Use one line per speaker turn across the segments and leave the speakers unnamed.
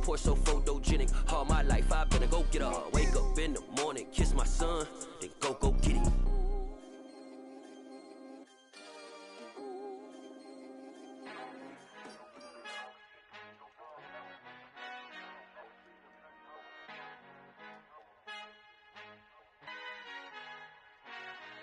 Pour so photogenic. All my life I better go get her. Wake up in the morning, kiss my son, then go get it.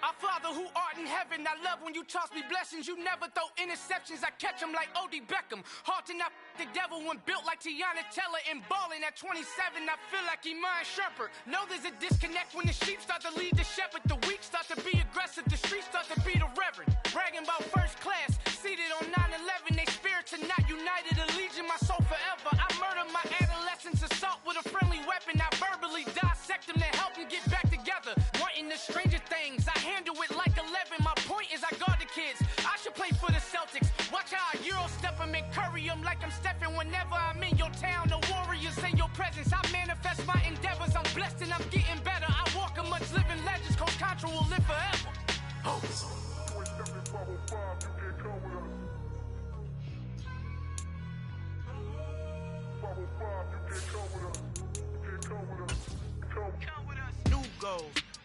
Our Father who art in heaven, I love when you toss me blessings. You never throw interceptions, I catch them like O.D. Beckham. Hard to not the devil when built like Tiana Teller. And balling at 27, I feel like Iman Shumpert. Know there's a disconnect when the sheep start to lead the shepherd. The weak start to be aggressive, the streets start to be the reverend. Bragging about first class, seated on 9/11. They spirits are not united, a legion, my soul forever. I murdered my adolescence, assault with a friendly weapon. I verbally dissect them to help them get back together. Wanting the stranger things, I handle it like 11. My point is I guard the kids. I should play for the Celtics. Watch how I Euro step them and curry them like I'm stepping. Whenever I'm in your town, the Warriors in your presence. I manifest my endeavors. I'm blessed and I'm getting better. I walk amongst living legends. Coach Contra will live forever.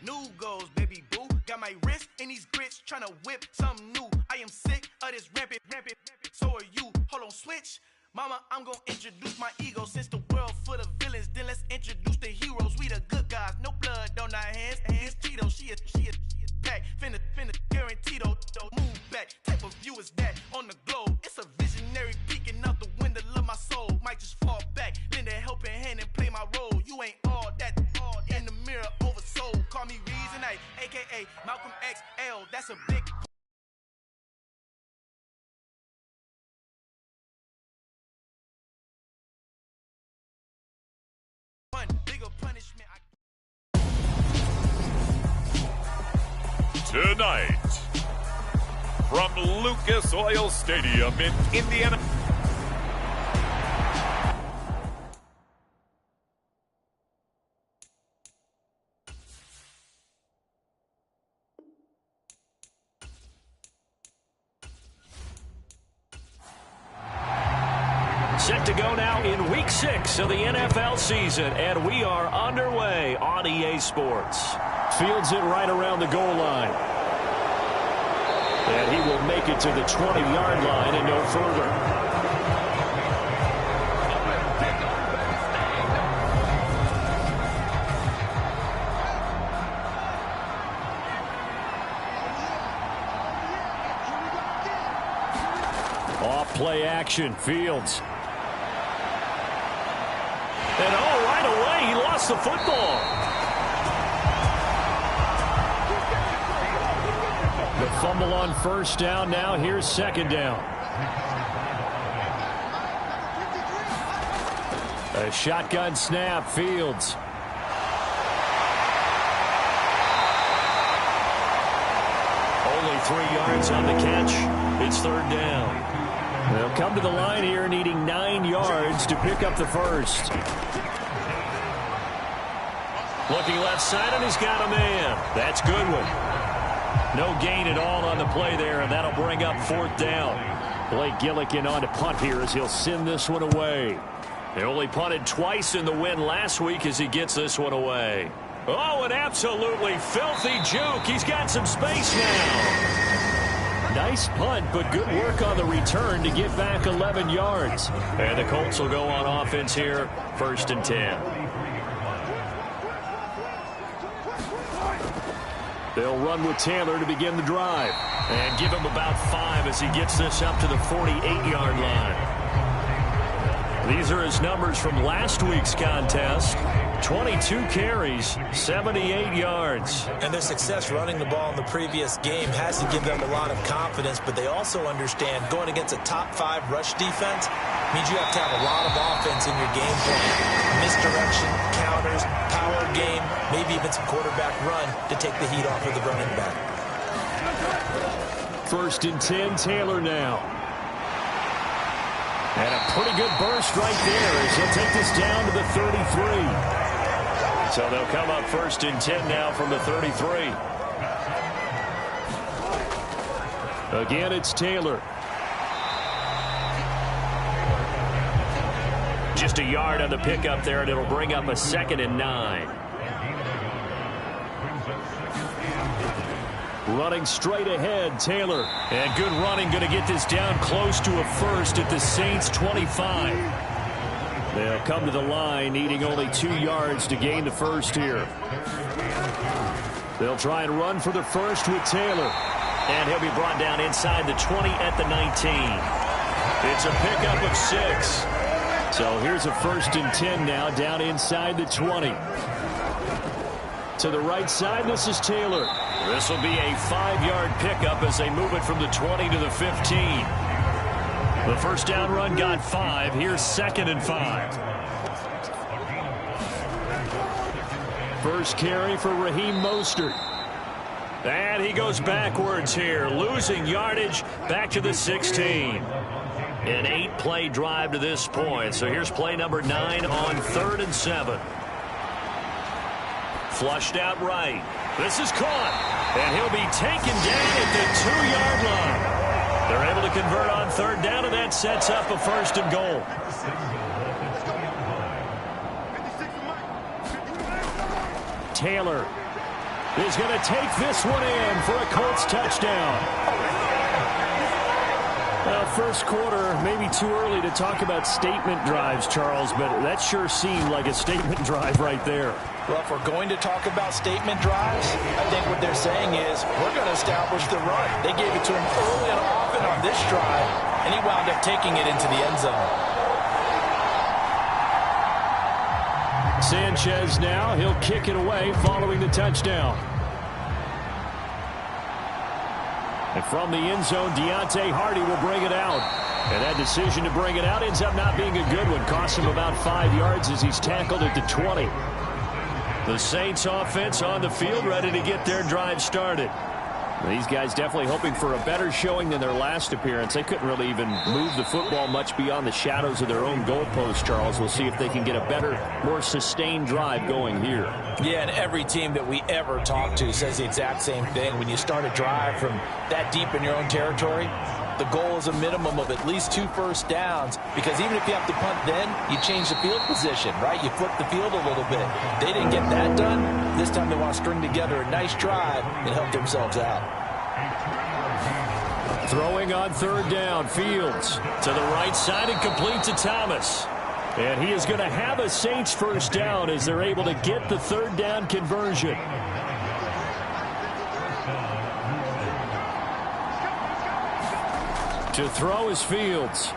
New goals, baby boo. Got my wrist in these grits, tryna whip something new. I am sick of this rampant. So are you. Hold on, switch. Mama, I'm gonna introduce my ego. Since the world full of villains, then let's introduce the heroes. We the good guys, no blood on our hands. Hands Tito, she is back. Finna, guaranteed, move back. Type of view is that on the globe. It's a visionary peeking out the window of my soul. Might just fall back, lend a helping hand and play my role. You ain't all that in the mirror oversold. Call me Reason A, aka Malcolm XL. That's a big. Bigger punishment.
Tonight, from Lucas Oil Stadium in Indiana.
Set to go now in Week 6 of the NFL season, and we are underway on EA Sports. Fields it right around the goal line. And he will make it to the 20-yard line and no further. Off play action, Fields. And right away, he lost the football. The fumble on first down. Now here's second down. A shotgun snap, Fields. Only 3 yards on the catch. It's third down. They'll come to the line here needing 9 yards to pick up the first. Looking left side, and he's got a man. That's Goodwin. No gain at all on the play there, and that'll bring up fourth down. Blake Gillikin on to punt here as he'll send this one away. They only punted twice in the win last week as he gets this one away. Oh, an absolutely filthy juke. He's got some space now. Nice punt, but good work on the return to get back 11 yards. And the Colts will go on offense here, 1st and 10. They'll run with Taylor to begin the drive. And give him about 5 as he gets this up to the 48-yard line. These are his numbers from last week's contest. 22 carries, 78 yards.
And their success running the ball in the previous game has to give them a lot of confidence, but they also understand going against a top 5 rush defense means you have to have a lot of offense in your game plan. Misdirection, counters, power game, maybe even some quarterback run to take the heat off of the running back.
1st and 10, Taylor now. And a pretty good burst right there as he'll take this down to the 33. So they'll come up 1st and 10 now from the 33. Again, it's Taylor. Just a yard on the pickup there, and it'll bring up a 2nd and 9. Running straight ahead, Taylor. And good running, going to get this down close to a first at the Saints' 25. They'll come to the line, needing only 2 yards to gain the first here. They'll try and run for the first with Taylor. And he'll be brought down inside the 20 at the 19. It's a pickup of 6. So here's a 1st and 10 now, down inside the 20. To the right side, this is Taylor. This will be a 5-yard pickup as they move it from the 20 to the 15. The first down run got 5. Here's 2nd and 5. First carry for Raheem Mostert. And he goes backwards here, losing yardage back to the 16. An 8-play drive to this point. So here's play number 9 on 3rd and 7. Flushed out right. This is caught. And he'll be taken down at the 2-yard line. They're able to convert on 3rd down, and that sets up a 1st and goal. Taylor is going to take this one in for a Colts touchdown. Well, first quarter, maybe too early to talk about statement drives, Charles, but that sure seemed like a statement drive right there.
Well, if we're going to talk about statement drives, I think what they're saying is we're going to establish the run. They gave it to him early and often on this drive, and he wound up taking it into the end zone.
Sanchez now, he'll kick it away following the touchdown. And from the end zone, Deontay Hardy will bring it out. And that decision to bring it out ends up not being a good one. Costs him about 5 yards as he's tackled at the 20. The Saints offense on the field, ready to get their drive started. These guys definitely hoping for a better showing than their last appearance. They couldn't really even move the football much beyond the shadows of their own goalpost, Charles. We'll see if they can get a better, more sustained drive going here.
Yeah, and every team that we ever talk to says the exact same thing. When you start a drive from that deep in your own territory, the goal is a minimum of at least 2 first downs, because even if you have to punt then, you change the field position, right? You flip the field a little bit. They didn't get that done. This time they want to string together a nice drive and help themselves out.
Throwing on 3rd down, Fields to the right side and complete to Thomas. And he is going to have a Saints first down as they're able to get the 3rd down conversion. To throw is Fields.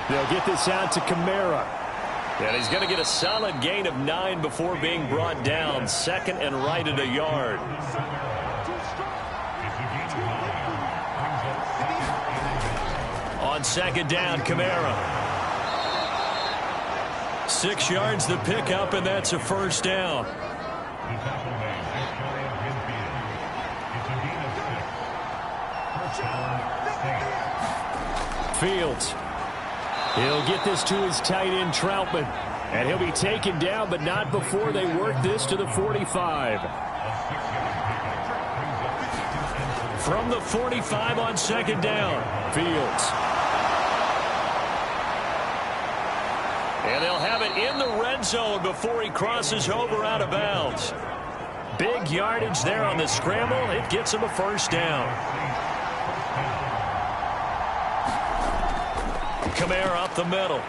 They'll get this out to Kamara. And he's going to get a solid gain of 9 before being brought down. 2nd and right at a yard. On 2nd down, Kamara. 6 yards the pickup, and that's a first down. Fields. He'll get this to his tight end, Troutman. And he'll be taken down, but not before they work this to the 45. From the 45 on 2nd down, Fields. And they'll have it in the red zone before he crosses over out of bounds. Big yardage there on the scramble. It gets him a first down. Kamara up the middle.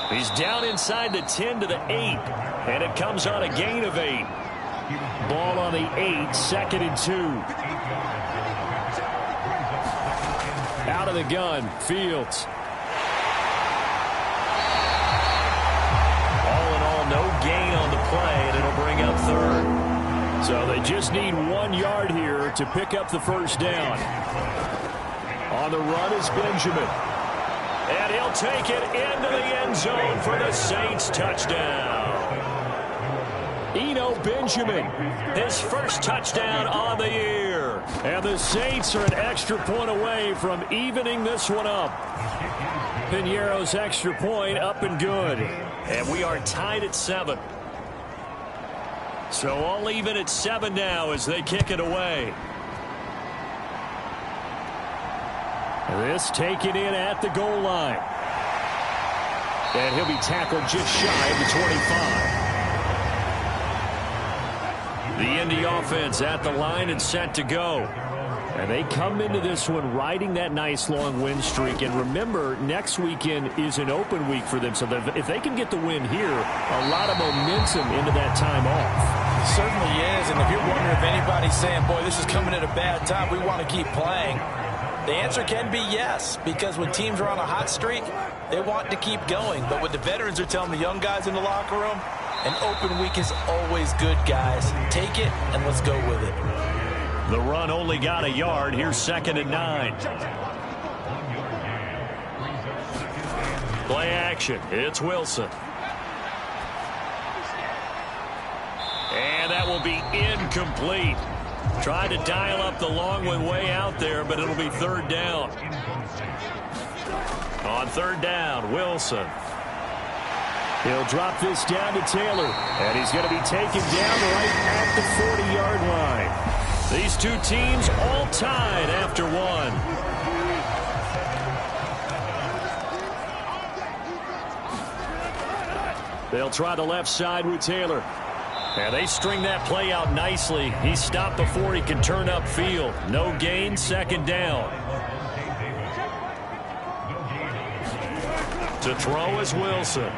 He's down inside the 10 to the 8. And it comes on a gain of 8. Ball on the 8, 2nd and 2. Out of the gun, Fields. All in all, no gain on the play, and it'll bring up 3rd. So they just need 1 yard here to pick up the first down. On the run is Benjamin. And he'll take it into the end zone for the Saints touchdown. Eno Benjamin, his first touchdown on the year. And the Saints are an extra point away from evening this one up. Piñeiro's extra point up and good. And we are tied at 7. So all even at 7 now as they kick it away. This taken in at the goal line. And he'll be tackled just shy of the 25. The Indy offense at the line and set to go. And they come into this one riding that nice long win streak. And remember, next weekend is an open week for them. So if they can get the win here, a lot of momentum into that time off.
Certainly is. And if you're wondering if anybody's saying, boy, this is coming at a bad time, we want to keep playing, the answer can be yes. Because when teams are on a hot streak, they want to keep going. But what the veterans are telling the young guys in the locker room, an open week is always good, guys. Take it and let's go with it.
The run only got a yard. Here's 2nd and 9. Play action. It's Wilson. And that will be incomplete. Tried to dial up the long one way out there, but it'll be 3rd down. On 3rd down, Wilson. He'll drop this down to Taylor. And he's going to be taken down right at the 40-yard line. These two teams all tied after one. They'll try the left side with Taylor. And they string that play out nicely. He stopped before he can turn upfield. No gain, 2nd down. To throw is Wilson.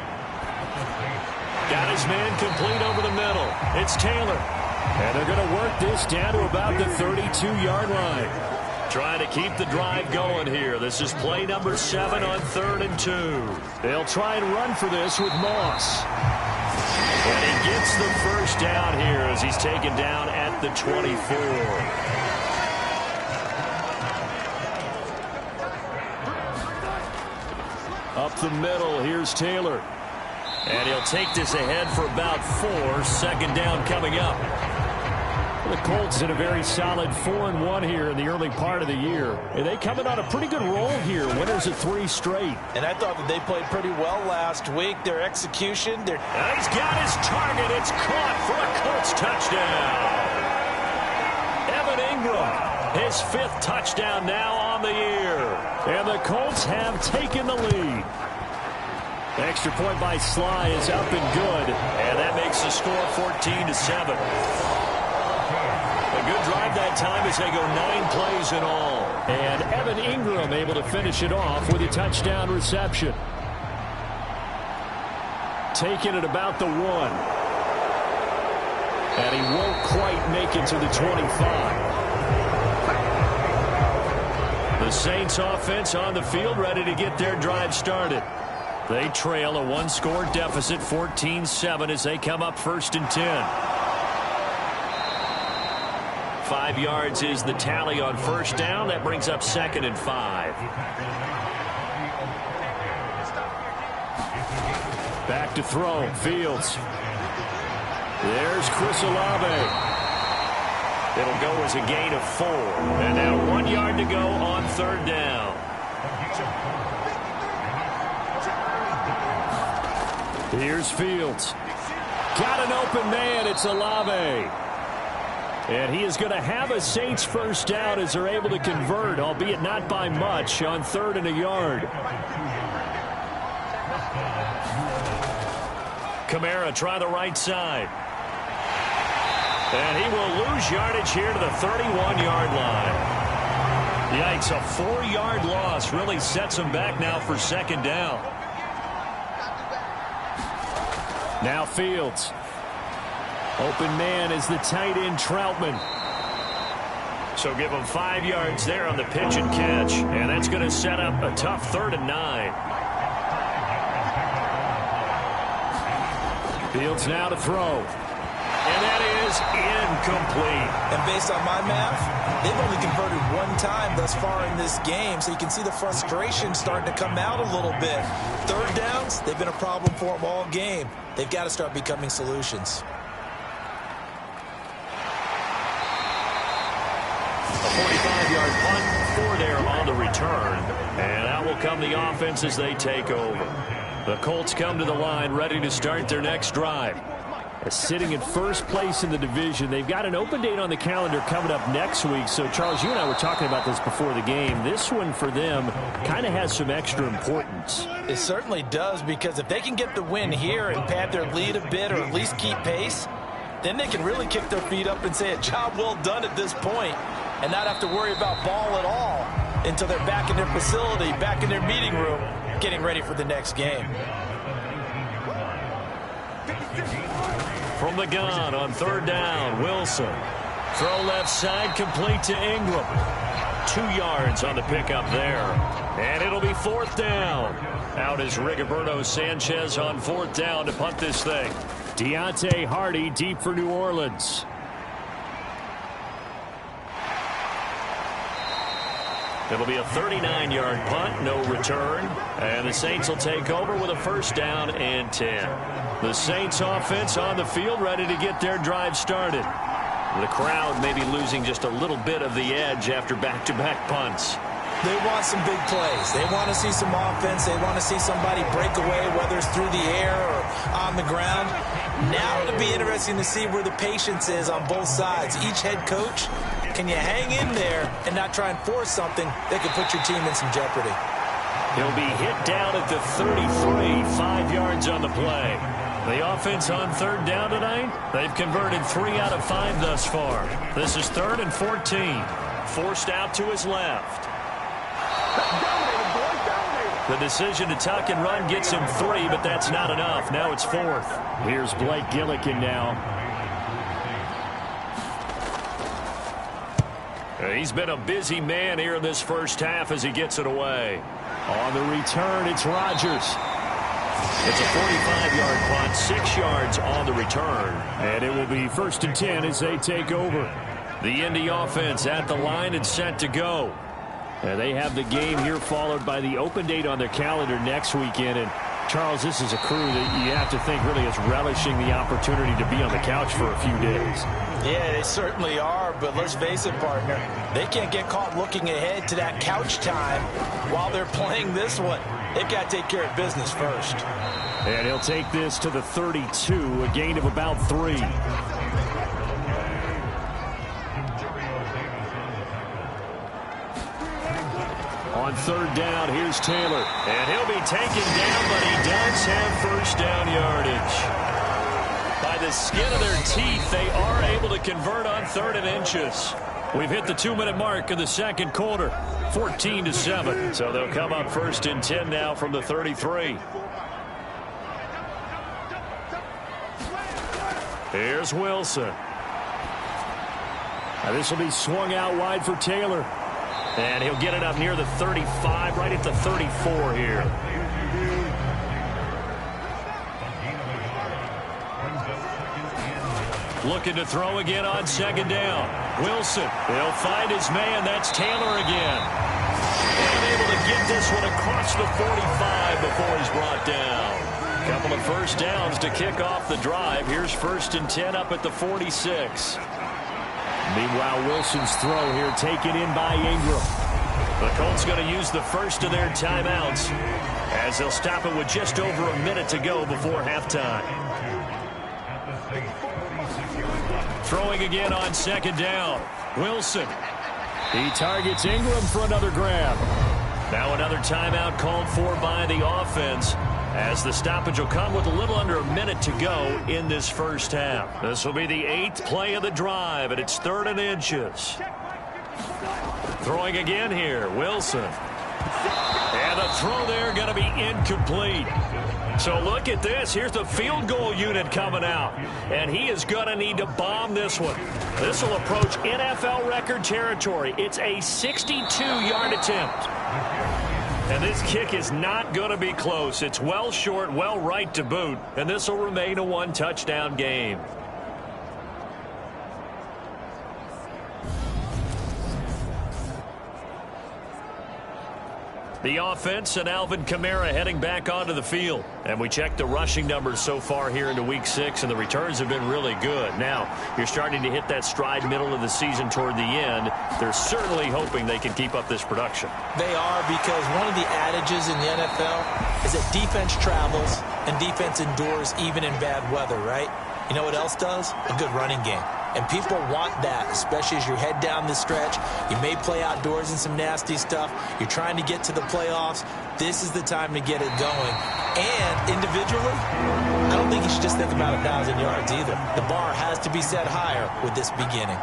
Got his man complete over the middle. It's Taylor. And they're going to work this down to about the 32-yard line. Trying to keep the drive going here. This is play number 7 on 3rd and 2. They'll try and run for this with Moss. And he gets the first down here as he's taken down at the 24. Up the middle, here's Taylor. And he'll take this ahead for about 4. 2nd down coming up. The Colts in a very solid 4-1 here in the early part of the year. And they coming on a pretty good roll here. Winners of 3 straight.
And I thought that they played pretty well last week. Their execution,
he's got his target. It's caught for a Colts touchdown. Evan Ingram, his 5th touchdown now on the year. And the Colts have taken the lead. Extra point by Sly is up and good. And that makes the score 14-7. A good drive that time as they go 9 plays in all. And Evan Ingram able to finish it off with a touchdown reception. Taking it about the 1. And he won't quite make it to the 25. The Saints offense on the field ready to get their drive started. They trail a 1-score deficit, 14-7 as they come up 1st and 10. 5 yards is the tally on 1st down. That brings up 2nd and 5. Back to throw. Fields. There's Chris Olave. It'll go as a gain of 4. And now 1 yard to go on 3rd down. Here's Fields. Got an open man. It's Olave. And he is going to have a Saints first down as they're able to convert, albeit not by much, on 3rd and a yard. Kamara try the right side. And he will lose yardage here to the 31-yard line. Yikes, a 4-yard loss really sets him back now for 2nd down. Now Fields. Open man is the tight end Troutman. So give him 5 yards there on the pitch and catch. And that's going to set up a tough 3rd and 9. Fields now to throw. And that is incomplete.
And based on my math, they've only converted 1 time thus far in this game. So you can see the frustration starting to come out a little bit. 3rd downs, they've been a problem for them all game. They've got to start becoming solutions.
A 45-yard punt for there on the return. And out will come the offense as they take over. The Colts come to the line ready to start their next drive. Sitting in first place in the division. They've got an open date on the calendar coming up next week. So, Charles, you and I were talking about this before the game. This one for them kind of has some extra importance.
It certainly does, because if they can get the win here and pad their lead a bit or at least keep pace, then they can really kick their feet up and say a job well done at this point and not have to worry about ball at all until they're back in their facility, back in their meeting room, getting ready for the next game.
From the gun on third down, Wilson. Throw left side, complete to Ingram. 2 yards on the pickup there. And it'll be fourth down. Out is Rigoberto Sanchez on fourth down to punt this thing. Deontay Hardy deep for New Orleans. It'll be a 39-yard punt, no return. And the Saints will take over with a first down and 10. The Saints offense on the field, ready to get their drive started. The crowd may be losing just a little bit of the edge after back-to-back punts.
They want some big plays. They want to see some offense. They want to see somebody break away, whether it's through the air or on the ground. Now it'll be interesting to see where the patience is on both sides. Each head coach, can you hang in there and not try and force something that could put your team in some jeopardy?
He'll be hit down at the 33, 5 yards on the play. The offense on third down tonight, they've converted 3 out of 5 thus far. This is 3rd and 14. Forced out to his left. The decision to tuck and run gets him 3, but that's not enough. Now it's 4th. Here's Blake Gillikin now. He's been a busy man here in this first half as he gets it away. On the return, it's Rodgers. It's a 45-yard punt, 6 yards on the return. And it will be 1st and 10 as they take over. The Indy offense at the line and set to go. And they have the game here followed by the open date on their calendar next weekend. And, Charles, this is a crew that you have to think really is relishing the opportunity to be on the couch for a few days.
Yeah, they certainly are, but let's face it, partner. They can't get caught looking ahead to that couch time while they're playing this one. They've got to take care of business first.
And he'll take this to the 32, a gain of about 3. On third down, here's Taylor. And he'll be taken down, but he does have first down yardage. By the skin of their teeth, they are able to convert on 3rd and inches. We've hit the 2-minute mark in the second quarter, 14-7. So they'll come up 1st and 10 now from the 33. Here's Wilson. Now this will be swung out wide for Taylor. And he'll get it up near the 35, right at the 34 here. Looking to throw again on 2nd down. Wilson, he'll find his man. That's Taylor again. And able to get this one across the 45 before he's brought down. Couple of first downs to kick off the drive. Here's 1st and 10 up at the 46. Meanwhile, Wilson's throw here taken in by Ingram. The Colts going to use the first of their timeouts as they'll stop it with just over a minute to go before halftime. Throwing again on 2nd down. Wilson. He targets Ingram for another grab. Now another timeout called for by the offense, as the stoppage will come with a little under a minute to go in this first half. This will be the 8th play of the drive, and it's 3rd and inches. Throwing again here, Wilson. And the throw there going to be incomplete. So look at this. Here's the field goal unit coming out. And he is going to need to bomb this one. This will approach NFL record territory. It's a 62-yard attempt. And this kick is not going to be close. It's well short, well right to boot. And this will remain a 1-touchdown game. The offense and Alvin Kamara heading back onto the field. And we checked the rushing numbers so far here into Week 6, and the returns have been really good. Now, you're starting to hit that stride middle of the season toward the end. They're certainly hoping they can keep up this production.
They are, because one of the adages in the NFL is that defense travels and defense endures even in bad weather, right? You know what else does? A good running game. And people want that, especially as you head down this stretch. You may play outdoors in some nasty stuff. You're trying to get to the playoffs. This is the time to get it going. And individually, I don't think you should just think about 1,000 yards either. The bar has to be set higher with this beginning.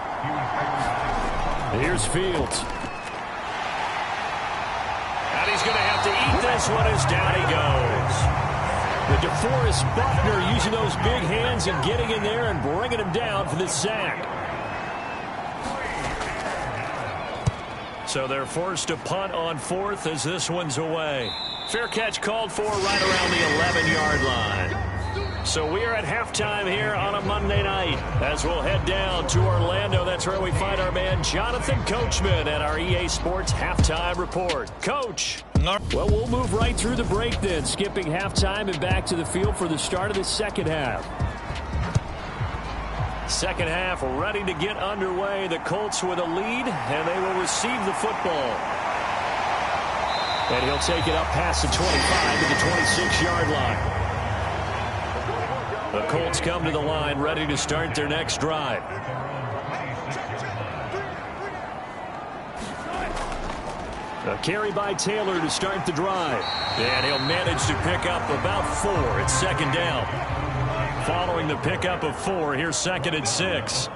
Here's Fields. And he's going to have to eat this one as down he goes. The DeForest Buckner using those big hands and getting in there and bringing him down for the sack. So they're forced to punt on 4th as this one's away. Fair catch called for right around the 11-yard line. So we are at halftime here on a Monday night as we'll head down to Orlando. That's where we find our man Jonathan Coachman at our EA Sports Halftime Report. Coach. Well, we'll move right through the break then, skipping halftime and back to the field for the start of the second half. Second half ready to get underway. The Colts with a lead, and they will receive the football. And he'll take it up past the 25 to the 26-yard line. The Colts come to the line ready to start their next drive. A carry by Taylor to start the drive. And he'll manage to pick up about 4. It's second down. Following the pickup of 4, here's 2nd and 6.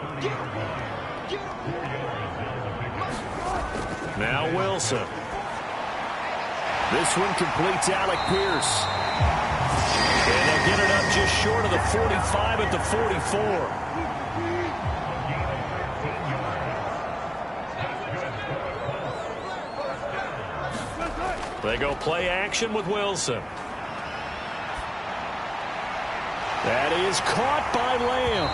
Now Wilson. This one completes Alec Pierce. And they'll get it up just short of the 45 at the 44. They go play action with Wilson. That is caught by Lamb.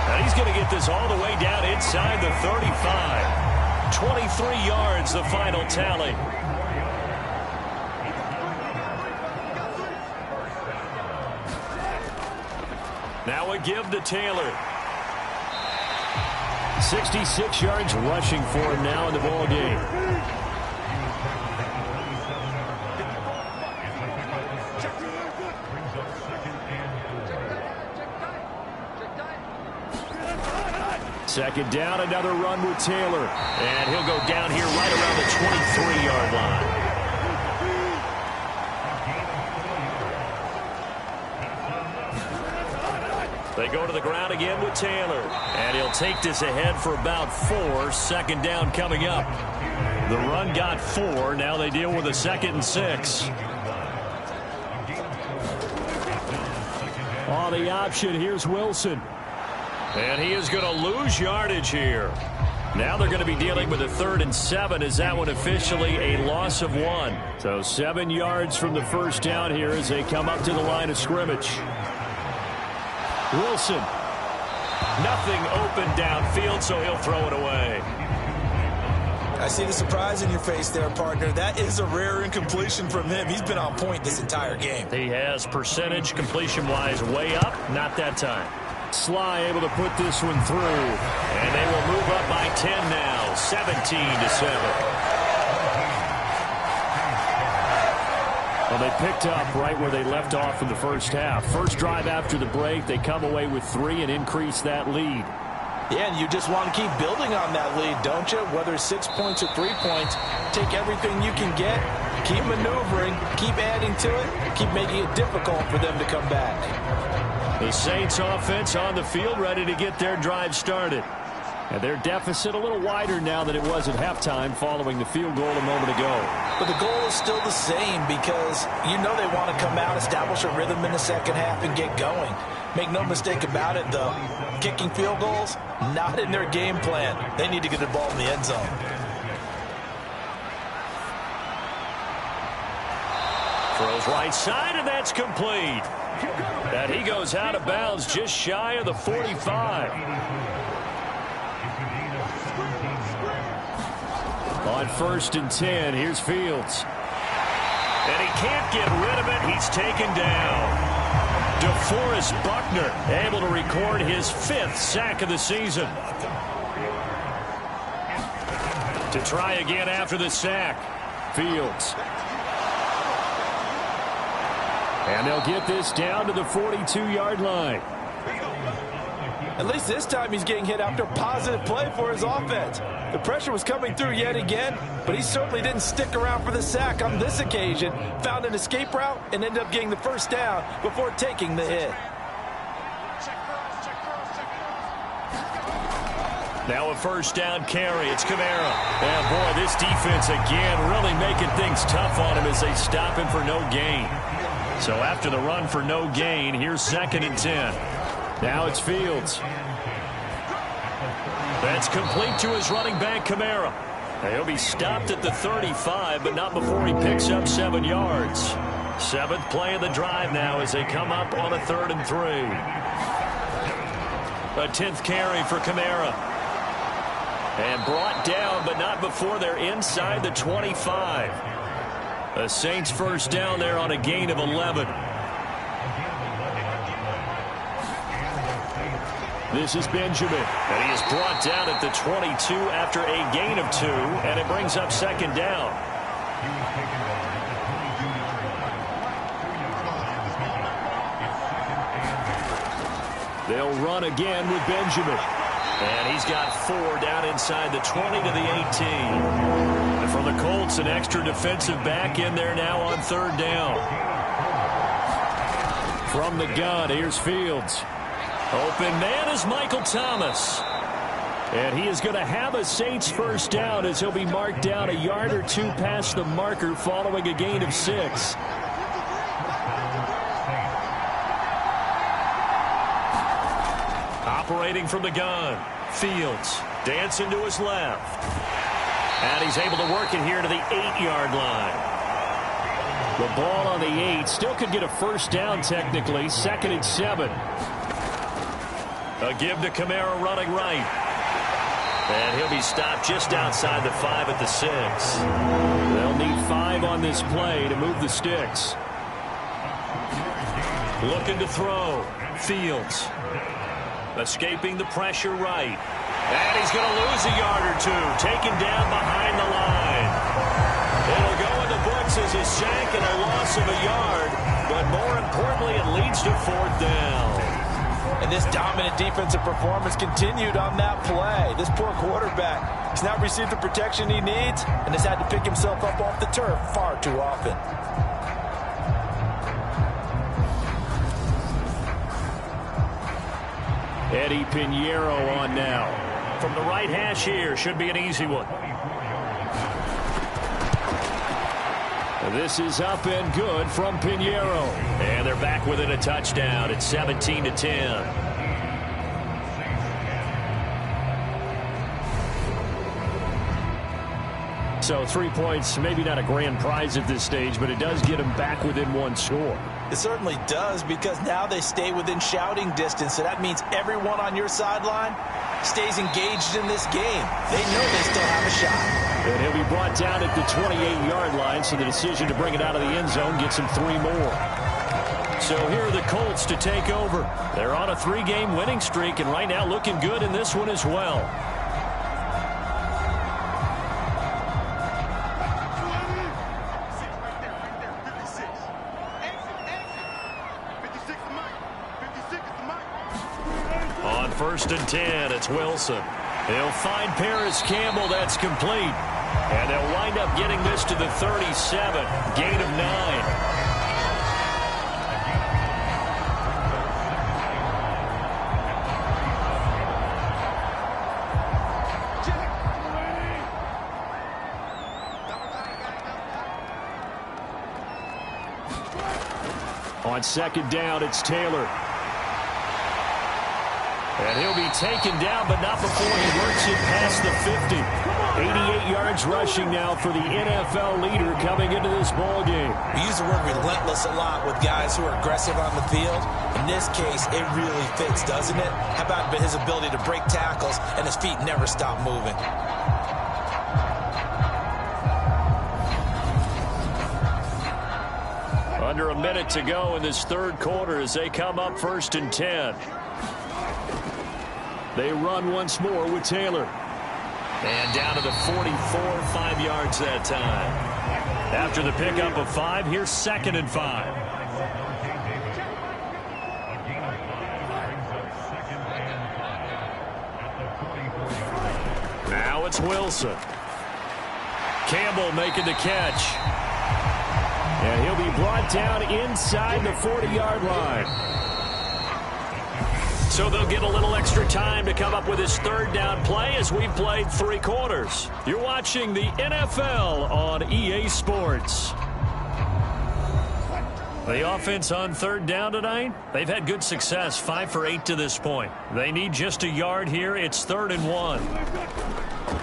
And he's going to get this all the way down inside the 35. 23 yards, the final tally. Now a give to Taylor. 66 yards rushing for him now in the ball game. Second down, another run with Taylor. And he'll go down here right around the 23-yard line. They go to the ground again with Taylor. And he'll take this ahead for about 4. Second down coming up. The run got 4. Now they deal with a 2nd and 6. On the option, here's Wilson. And he is going to lose yardage here. Now they're going to be dealing with a 3rd and 7 as that one officially a loss of 1. So 7 yards from the first down here as they come up to the line of scrimmage. Wilson. Nothing open downfield, so he'll throw it away.
I see the surprise in your face there, partner. That is a rare incompletion from him. He's been on point this entire game.
He has percentage completion-wise way up. Not that time. Sly able to put this one through. And they will move up by 10 now. 17-7. Well, they picked up right where they left off in the first half. First drive after the break, they come away with 3 and increase that lead.
Yeah, and you just want to keep building on that lead, don't you? Whether it's 6 points or 3 points, take everything you can get, keep maneuvering, keep adding to it, keep making it difficult for them to come back.
The Saints offense on the field ready to get their drive started. And their deficit a little wider now than it was at halftime following the field goal a moment ago.
But the goal is still the same because you know they want to come out, establish a rhythm in the second half, and get going. Make no mistake about it, though. Kicking field goals, not in their game plan. They need to get the ball in the end zone.
Throws right side, and that's complete. And he goes out of bounds just shy of the 45. On 1st and 10, here's Fields. And he can't get rid of it. He's taken down. DeForest Buckner able to record his 5th sack of the season. To try again after the sack. Fields. And they'll get this down to the 42-yard line.
At least this time he's getting hit after positive play for his offense. The pressure was coming through yet again, but he certainly didn't stick around for the sack on this occasion. Found an escape route and ended up getting the first down before taking the hit.
Now a first down carry. It's Kamara. And boy, this defense again really making things tough on him as they stop him for no gain. So after the run for no gain, here's 2nd and 10. Now it's Fields. That's complete to his running back, Kamara. He'll be stopped at the 35, but not before he picks up 7 yards. 7th play of the drive now as they come up on a 3rd and 3. A 10th carry for Kamara. And brought down, but not before they're inside the 25. The Saints first down there on a gain of 11. This is Benjamin, and he is brought down at the 22 after a gain of 2, and it brings up 2nd down. They'll run again with Benjamin. And he's got 4 down inside the 20 to the 18. And for the Colts, an extra defensive back in there now on 3rd down. From the gun, here's Fields. Open man is Michael Thomas. And he is going to have a Saints first down as he'll be marked down a yard or 2 past the marker following a gain of 6. Operating from the gun, Fields dancing to his left. And he's able to work it here to the 8-yard line. The ball on the 8 still could get a first down technically. 2nd and 7. A give to Kamara running right. And he'll be stopped just outside the 5 at the 6. They'll need 5 on this play to move the sticks. Looking to throw. Fields. Escaping the pressure right. And he's going to lose a yard or 2. Taken down behind the line. It'll go in the books as a sack and a loss of a yard. But more importantly, it leads to 4th down.
And this dominant defensive performance continued on that play. This poor quarterback has not received the protection he needs and has had to pick himself up off the turf far too often.
Eddie Pinheiro on now. From the right hash here, should be an easy one. This is up and good from Pinheiro. And they're back within a touchdown. It's 17-10. So 3 points, maybe not a grand prize at this stage, but it does get them back within 1 score.
It certainly does, because now they stay within shouting distance, so that means everyone on your sideline stays engaged in this game. They know they still have a shot.
And he'll be brought down at the 28-yard line, so the decision to bring it out of the end zone gets him 3 more. So here are the Colts to take over. They're on a 3-game winning streak, and right now looking good in this one as well. On 1st and 10, it's Wilson. They'll find Paris Campbell. That's complete. And they'll wind up getting this to the 37. Gain of 9. On 2nd down, it's Taylor. And he'll be taken down, but not before he works it past the 50. 88 yards rushing now for the NFL leader coming into this ball game.
We use the word relentless a lot with guys who are aggressive on the field. In this case, it really fits, doesn't it? How about his ability to break tackles and his feet never stop moving?
Under a minute to go in this 3rd quarter as they come up 1st and 10. They run once more with Taylor. And down to the 44, 5 yards that time. After the pickup of 5, here's 2nd and 5. Now it's Wilson. Campbell making the catch. And he'll be brought down inside the 40-yard line. So they'll get a little extra time to come up with his third down play as we've played 3 quarters. You're watching the NFL on EA Sports. The offense on third down tonight, they've had good success, 5 for 8 to this point. They need just a yard here. It's 3rd and 1.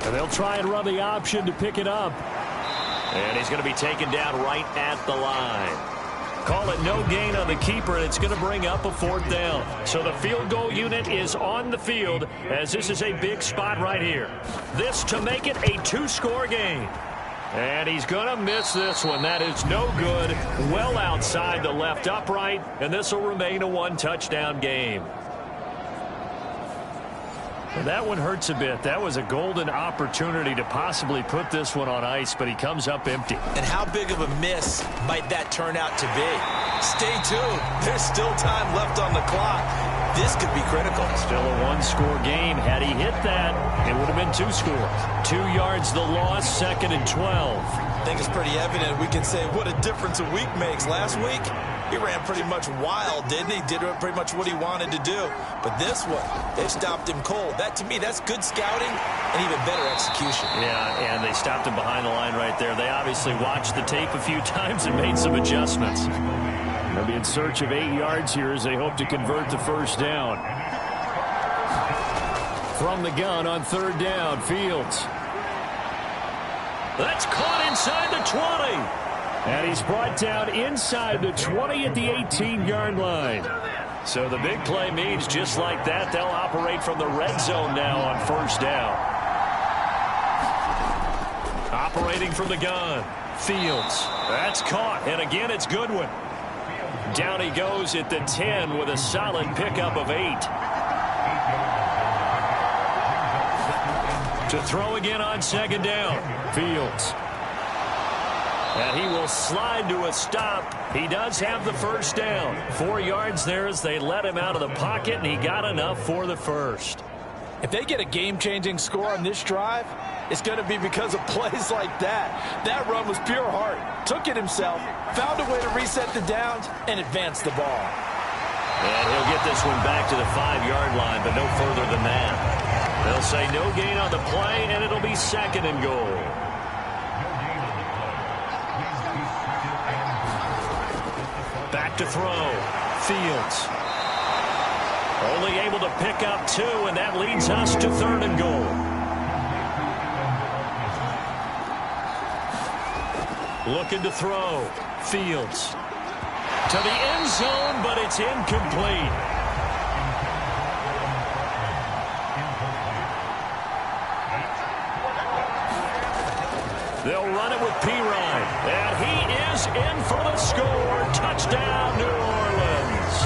And they'll try and run the option to pick it up. And he's going to be taken down right at the line. Call it no gain on the keeper, and it's going to bring up a 4th down. So the field goal unit is on the field as this is a big spot right here. This to make it a 2-score game. And he's going to miss this one. That is no good. Well outside the left upright, and this will remain a 1-touchdown game. Well, that one hurts a bit. That was a golden opportunity to possibly put this one on ice, but he comes up empty.
And how big of a miss might that turn out to be? Stay tuned. There's still time left on the clock. This could be critical.
Still a 1-score game. Had he hit that, it would have been 2 scores. 2 yards the loss, 2nd and 12.
I think it's pretty evident. We can say what a difference a week makes. Last week, he ran pretty much wild, didn't he? Did pretty much what he wanted to do. But this one, they stopped him cold. That, to me, that's good scouting and even better execution.
Yeah, and they stopped him behind the line right there. They obviously watched the tape a few times and made some adjustments. They'll be in search of 8 yards here as they hope to convert the first down. From the gun on 3rd down, Fields. That's caught inside the 20. And he's brought down inside the 20 at the 18-yard line. So the big play means just like that, they'll operate from the red zone now on 1st down. Operating from the gun, Fields. That's caught, and again it's Goodwin. Down he goes at the 10 with a solid pickup of 8. To throw again on 2nd down, Fields. And he will slide to a stop. He does have the first down. 4 yards there as they let him out of the pocket, and he got enough for the first.
If they get a game-changing score on this drive, it's going to be because of plays like that. That run was pure heart. Took it himself, found a way to reset the downs, and advance the ball.
And he'll get this one back to the 5-yard line, but no further than that. They'll say no gain on the play, and it'll be 2nd and goal. Back to throw. Fields. Only able to pick up 2, and that leads us to 3rd and goal. Looking to throw. Fields. To the end zone, but it's incomplete. They'll run it with Pirine. And he is in for the score. Touchdown, New Orleans.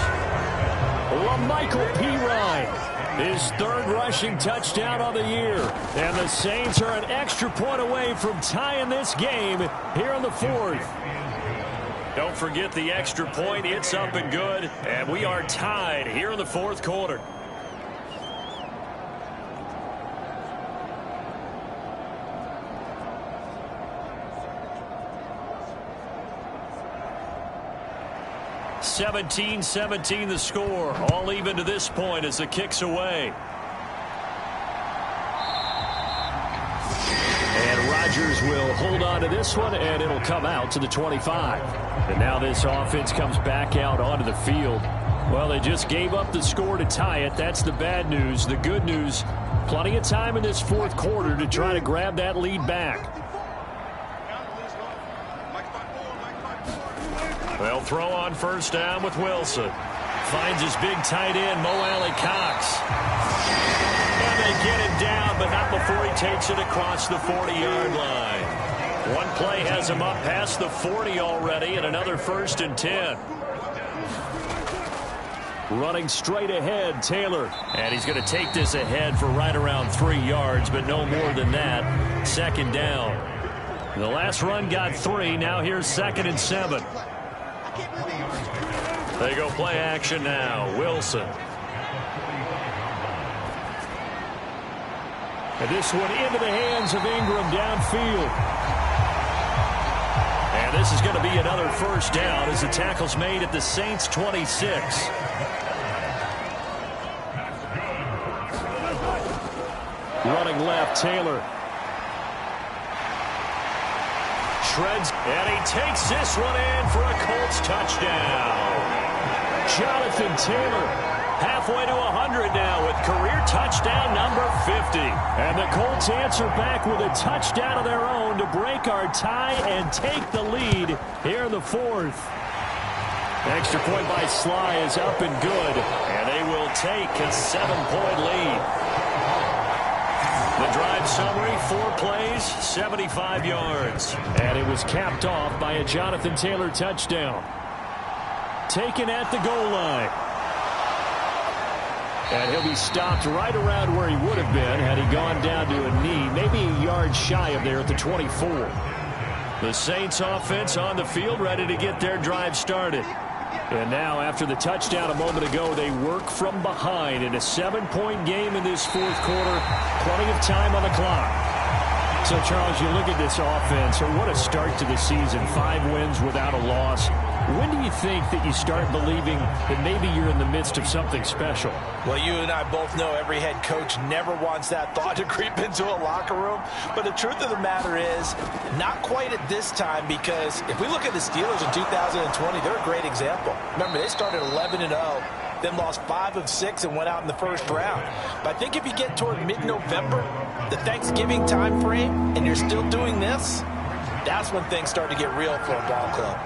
LaMichael Pirine, his 3rd rushing touchdown of the year. And the Saints are an extra point away from tying this game here in the 4th. Don't forget the extra point. It's up and good. And we are tied here in the 4th quarter. (17-17) the score. All even to this point as the kick's away. And Rodgers will hold on to this one, and it'll come out to the 25. And now this offense comes back out onto the field. Well, they just gave up the score to tie it. That's the bad news. The good news, plenty of time in this 4th quarter to try to grab that lead back. They'll throw on 1st down with Wilson. Finds his big tight end, Mo Alley-Cox. And they get him down, but not before he takes it across the 40-yard line. One play has him up past the 40 already, and another 1st and 10. Running straight ahead, Taylor. And he's going to take this ahead for right around 3 yards, but no more than that. 2nd down. The last run got 3. Now here's 2nd and 7. They go play action now. Wilson. And this one into the hands of Ingram downfield. And this is going to be another first down as the tackle's made at the Saints' 26. Running left, Taylor. Shreds, and he takes this one in for a Colts touchdown. Jonathan Taylor, halfway to 100 now with career touchdown number 50. And the Colts answer back with a touchdown of their own to break our tie and take the lead here in the fourth. Extra point by Sly is up and good, and they will take a 7-point lead. The drive summary, 4 plays, 75 yards. And it was capped off by a Jonathan Taylor touchdown. Taken at the goal line. And he'll be stopped right around where he would have been had he gone down to a knee, maybe a yard shy of there at the 24. The Saints offense on the field ready to get their drive started. And now, after the touchdown a moment ago, they work from behind in a 7-point game in this fourth quarter. Plenty of time on the clock. So, Charles, you look at this offense, or what a start to the season. 5 wins without a loss. When do you think that you start believing that maybe you're in the midst of something special?
Well, you and I both know every head coach never wants that thought to creep into a locker room. But the truth of the matter is, not quite at this time, because if we look at the Steelers in 2020, they're a great example. Remember, they started 11-0, then lost 5 of 6 and went out in the first round. But I think if you get toward mid-November, the Thanksgiving time frame, and you're still doing this, that's when things start to get real for a ball club.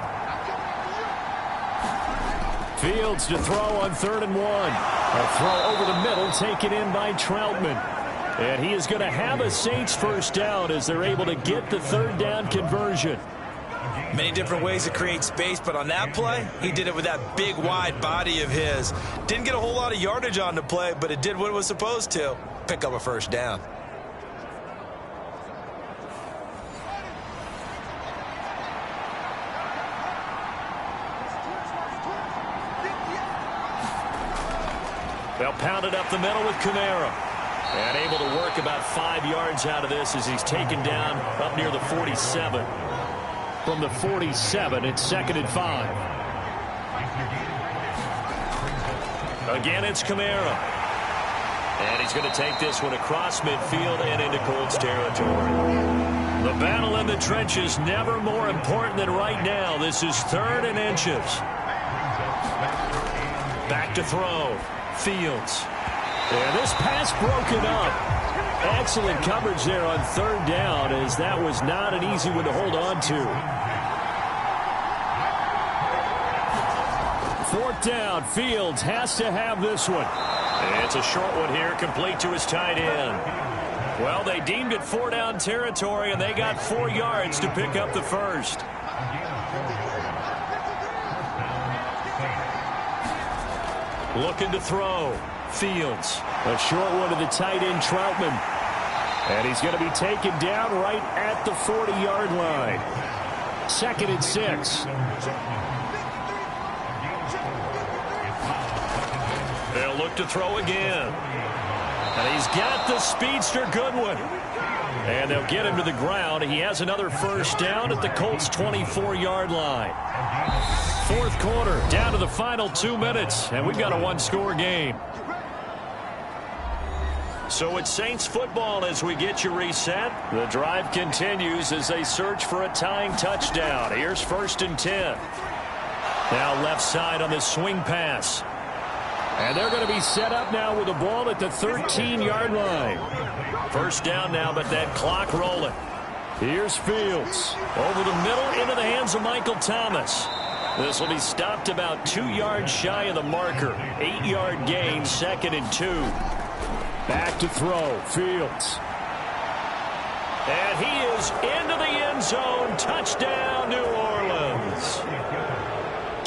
Fields to throw on 3rd and 1. A throw over the middle taken in by Troutman. And he is going to have a Saints first down as they're able to get the 3rd down conversion.
Many different ways to create space, but on that play, he did it with that big, wide body of his. Didn't get a whole lot of yardage on the play, but it did what it was supposed to. Pick up a first down.
They'll pound it up the middle with Kamara. And able to work about 5 yards out of this as he's taken down up near the 47. From the 47, it's 2nd and 5. Again, it's Kamara. And he's going to take this one across midfield and into Colts territory. The battle in the trenches never more important than right now. This is 3rd and inches. Back to throw. Fields. And this pass broken up. Excellent coverage there on 3rd down, as that was not an easy one to hold on to. 4th down. Fields has to have this one. And it's a short one here, complete to his tight end. Well, they deemed it 4-down territory, and they got 4 yards to pick up the first. Looking to throw. Fields. A short one to the tight end, Troutman. And he's going to be taken down right at the 40-yard line. 2nd and 6. They'll look to throw again. And he's got the speedster Goodwin. And they'll get him to the ground. He has another first down at the Colts' 24-yard line. 4th quarter, down to the final 2 minutes, and we've got a 1-score game. So it's Saints football as we get you reset. The drive continues as they search for a tying touchdown. Here's 1st and 10. Now left side on this swing pass. And they're going to be set up now with the ball at the 13-yard line. First down now, but that clock rolling. Here's Fields. Over the middle into the hands of Michael Thomas. This will be stopped about 2 yards shy of the marker. 8-yard gain, 2nd and 2. Back to throw, Fields. And he is into the end zone. Touchdown, New Orleans.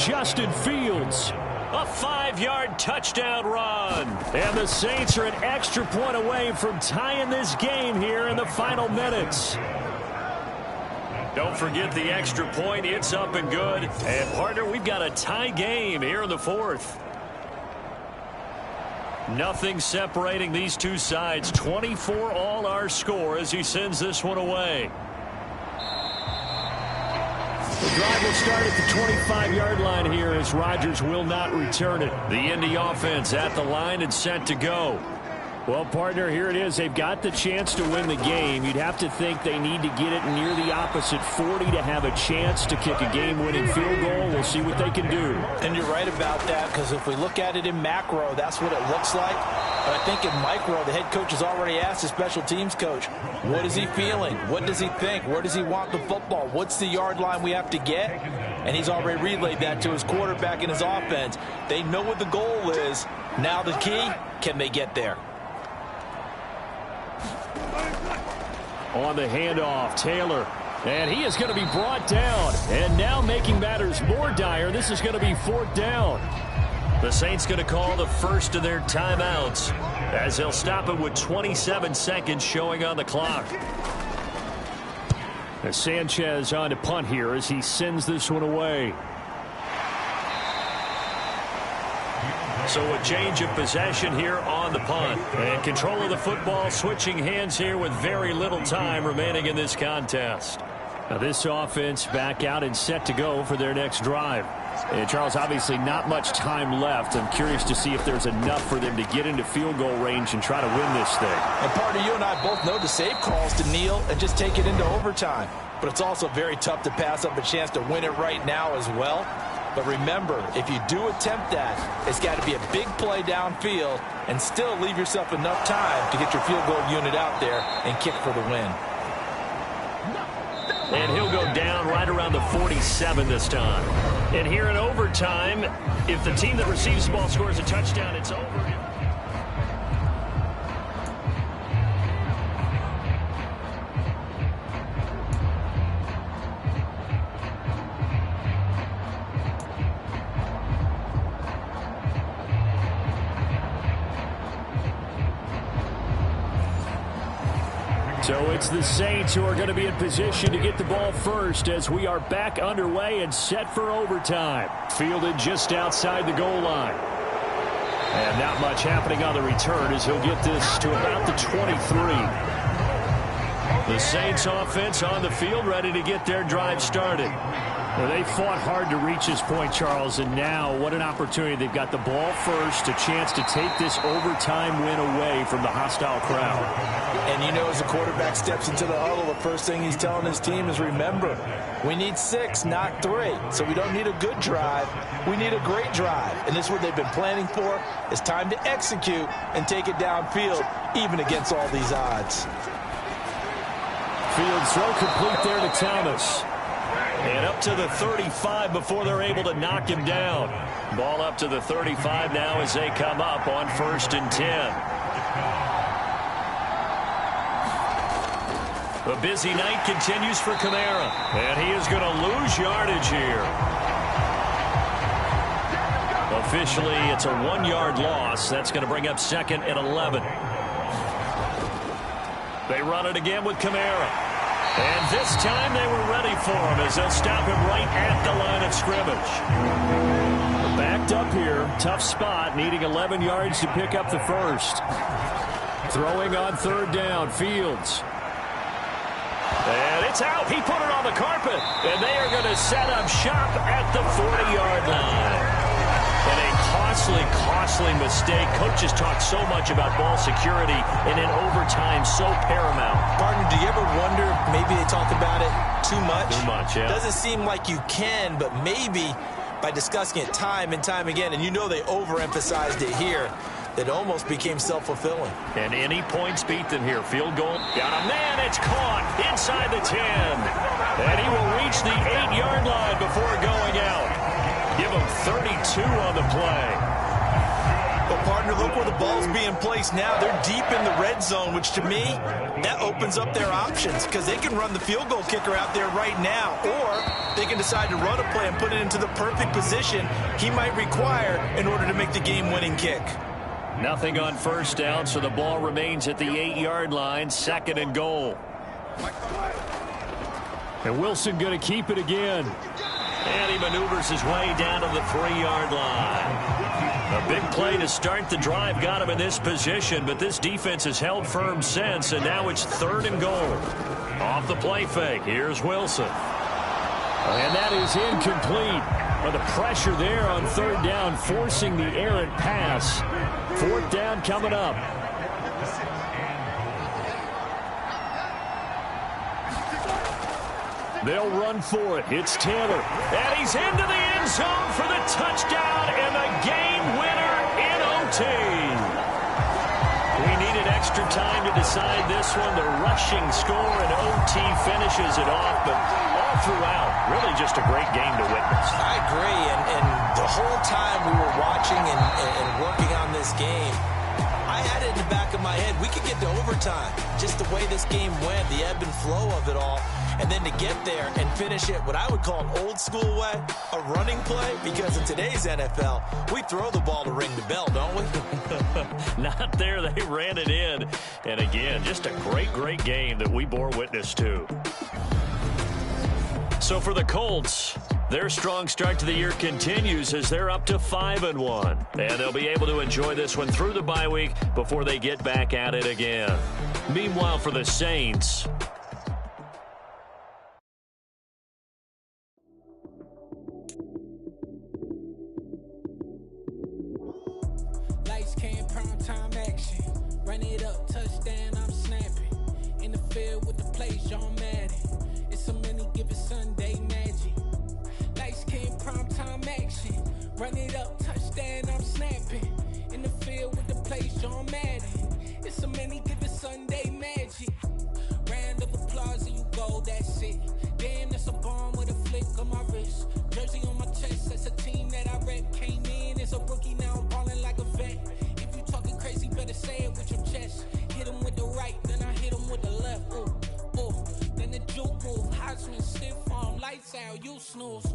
Justin Fields. A 5-yard touchdown run. And the Saints are an extra point away from tying this game here in the final minutes. Don't forget the extra point. It's up and good. And, partner, we've got a tie game here in the 4th. Nothing separating these two sides. 24 all our score as he sends this one away. The drive will start at the 25-yard line here as Rodgers will not return it. The Indy offense at the line and set to go. Well, partner, here it is. They've got the chance to win the game. You'd have to think they need to get it near the opposite 40 to have a chance to kick a game-winning field goal. We'll see what they can do.
And you're right about that, because if we look at it in macro, that's what it looks like. But I think in micro, the head coach has already asked the special teams coach, what is he feeling? What does he think? Where does he want the football? What's the yard line we have to get? And he's already relayed that to his quarterback and his offense. They know what the goal is. Now the key, can they get there?
On the handoff, Taylor. And he is going to be brought down. And now making matters more dire, this is going to be 4th down. The Saints going to call the first of their timeouts as they'll stop it with 27 seconds showing on the clock. As Sanchez on to punt here as he sends this one away. So a change of possession here on the punt. And control of the football switching hands here with very little time remaining in this contest. Now this offense back out and set to go for their next drive. And Charles, obviously not much time left. I'm curious to see if there's enough for them to get into field goal range and try to win this thing.
And partner, you and I both know the save calls to kneel and just take it into overtime. But it's also very tough to pass up a chance to win it right now as well. But remember, if you do attempt that, it's got to be a big play downfield and still leave yourself enough time to get your field goal unit out there and kick for the win.
And he'll go down right around the 47 this time. And here in overtime, if the team that receives the ball scores a touchdown, it's over. So it's the Saints who are going to be in position to get the ball first as we are back underway and set for overtime. Fielded just outside the goal line. And not much happening on the return as he'll get this to about the 23. The Saints offense on the field ready to get their drive started. Well, they fought hard to reach this point, Charles, and now what an opportunity. They've got the ball first, a chance to take this overtime win away from the hostile crowd.
And you know, as the quarterback steps into the huddle, the first thing he's telling his team is, remember, we need 6, not 3. So we don't need a good drive. We need a great drive. And this is what they've been planning for. It's time to execute and take it downfield, even against all these odds.
Field throw complete there to Thomas. And up to the 35 before they're able to knock him down. Ball up to the 35 now as they come up on 1st and 10. The busy night continues for Kamara. And he is going to lose yardage here. Officially, it's a 1-yard loss. That's going to bring up 2nd and 11. They run it again with Kamara. And this time they were ready for him as they'll stop him right at the line of scrimmage. Backed up here. Tough spot. Needing 11 yards to pick up the first. Throwing on 3rd down. Fields. And it's out. He put it on the carpet. And they are going to set up shop at the 40-yard line. And a costly mistake. Coaches talk so much about ball security, and in overtime, so paramount.
Partner, do you ever wonder if maybe they talk about it too much?
Too much, yeah.
Doesn't seem like you can, but maybe by discussing it time and time again, and you know they overemphasized it here, that almost became self-fulfilling.
And any points beaten here. Field goal. Got a man. It's caught inside the 10. And he will reach the 8-yard line before going out. Give him 32 on the play.
But, partner, look where the ball's being placed now. They're deep in the red zone, which to me, that opens up their options because they can run the field goal kicker out there right now, or they can decide to run a play and put it into the perfect position he might require in order to make the game-winning kick.
Nothing on 1st down, so the ball remains at the 8-yard line, 2nd and goal. And Wilson going to keep it again. And he maneuvers his way down to the 3-yard line. A big play to start the drive got him in this position, but this defense has held firm since, and now it's 3rd and goal. Off the play fake, here's Wilson. And that is incomplete. But the pressure there on 3rd down, forcing the errant pass. 4th down coming up. They'll run for it. It's Taylor. And he's into the end zone for the touchdown and the game winner in OT. We needed extra time to decide this one. The rushing score and OT finishes it off, but all throughout, really just a great game to witness.
I agree, and the whole time we were watching and working on this game, I had it in the back of my head. We could get to overtime. Just the way this game went, the ebb and flow of it all. And then to get there and finish it what I would call an old school way, a running play, because in today's NFL, we throw the ball to ring the bell, don't we?
Not there. They ran it in. And again, just a great game that we bore witness to. So for the Colts, their strong start to the year continues as they're up to 5-1. And they'll be able to enjoy this one through the bye week before they get back at it again. Meanwhile, for the Saints,
lights came, prime time action. Run it up, touchdown, I'm snapping. In the field with the plays, John Madden. It's a many given Sunday magic. Lights came, prime time action. Run it up, touchdown, I'm snapping. In the field with the plays, John Madden. It's a many given Sunday magic. Round of applause and you go, that's it. Damn, that's a bomb with a flick on my wrist. Jersey on my chest, that's a team that I rep. Came in as a rookie, now I'm ballin' like a vet. If you talking crazy, better say it with your chest. Hit him with the right, then I hit him with the left. Ooh, ooh. Then the juke move, Heisman stiff arm, lights out, you snooze.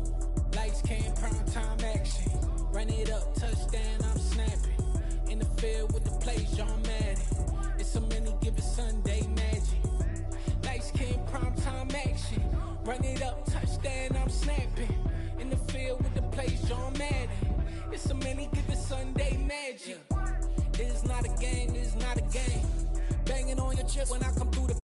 Lights came, prime time action. Run it up, touchdown, I'm snapping. In the field with the plays, John Madden. It's a many given Sunday magic. Lights came, prime time action. Run it up, touchdown, I'm snapping. In the field with the plays, John Madden. It's a many given Sunday magic. It is not a game, it is not a game. Banging on your chest when I come through the